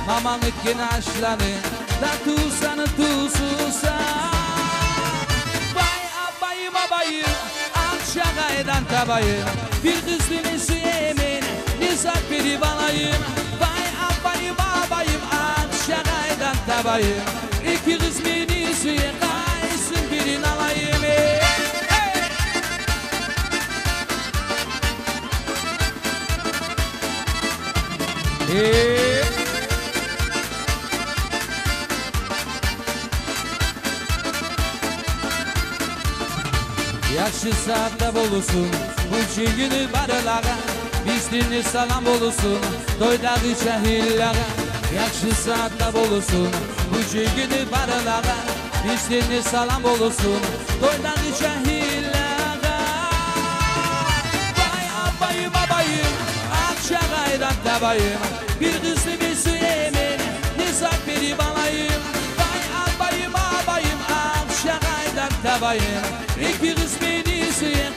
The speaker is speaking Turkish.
Maman etkin aşlanı da tuğsanı tuğsusa. Vay abayım abayım akşagaydan tabayım. Bir kızını süyemin nizak biri balayım. Vay abayım abayım akşagaydan tabayım. İki kız beni süye kaysın birini alayım. Yaşı saatte bolusun bu çingini barılara. Bizdiğini salam bolusun doydağı cahillere. Yaşı saatte bolusun bu çingini barılara. Bizdiğini salam bolusun doydağı cahillere. Vay abayım abayım akşagaydan tabayım. Bir kızlı bir süyemin nizak biri balayım. Vay abayım abayım akşagaydan tabayım. İki kız beni süye